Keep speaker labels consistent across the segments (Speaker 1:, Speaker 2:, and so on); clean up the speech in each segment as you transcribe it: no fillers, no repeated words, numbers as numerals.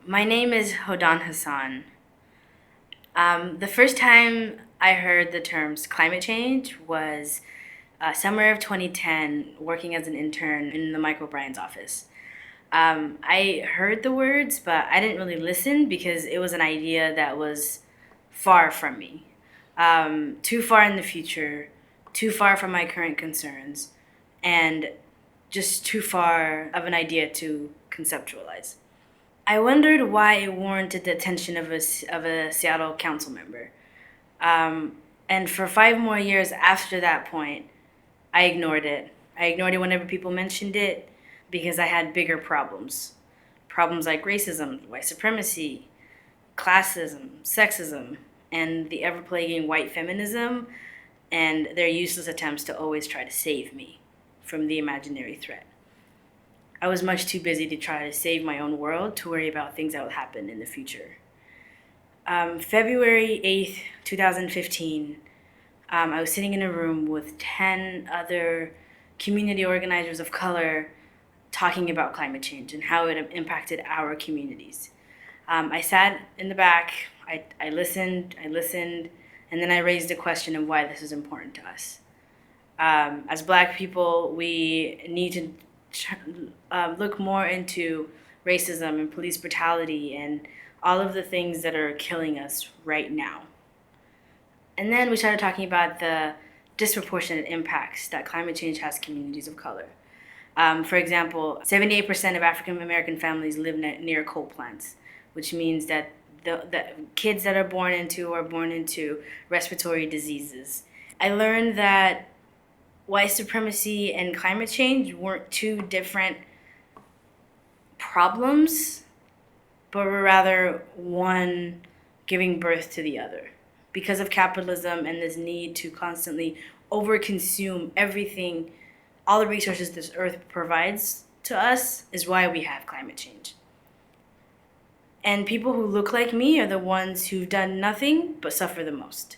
Speaker 1: My name is Hodan Hassan. The first time I heard the terms climate change was summer of 2010, working as an intern in the Michael Bryan's office. I heard the words, but I didn't really listen because it was an idea that was far from me, too far in the future, too far from my current concerns, and just too far of an idea to conceptualize. I wondered why it warranted the attention of a Seattle council member. And for 5 more years after that point, I ignored it. I ignored it whenever people mentioned it because I had bigger problems. Problems like racism, white supremacy, classism, sexism, and the ever plaguing white feminism and their useless attempts to always try to save me from the imaginary threat. I was much too busy to try to save my own world to worry about things that would happen in the future. February 8th, 2015, I was sitting in a room with 10 other community organizers of color talking about climate change and how it impacted our communities. I sat in the back, I listened, and then I raised the question of why this is important to us. As Black people, we need to look more into racism and police brutality and all of the things that are killing us right now. And then we started talking about the disproportionate impacts that climate change has communities of color. For example, 78% of African American families live near coal plants, which means that the kids that are born into respiratory diseases. I learned that white supremacy and climate change weren't two different problems, but were rather one giving birth to the other. Because of capitalism and this need to constantly overconsume everything, all the resources this earth provides to us, is why we have climate change. And people who look like me are the ones who've done nothing but suffer the most.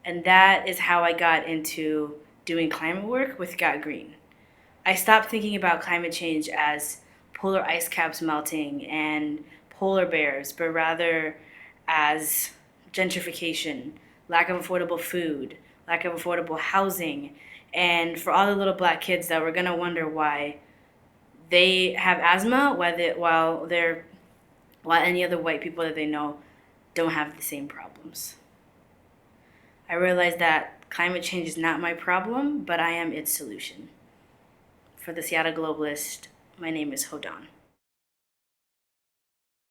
Speaker 1: And that is how I got into doing climate work with Got Green. I stopped thinking about climate change as polar ice caps melting and polar bears, but rather as gentrification, lack of affordable food, lack of affordable housing, and for all the little Black kids that were gonna wonder why they have asthma while any other white people that they know don't have the same problems. I realized that climate change is not my problem, but I am its solution. For the Seattle Globalist, my name is Hodan.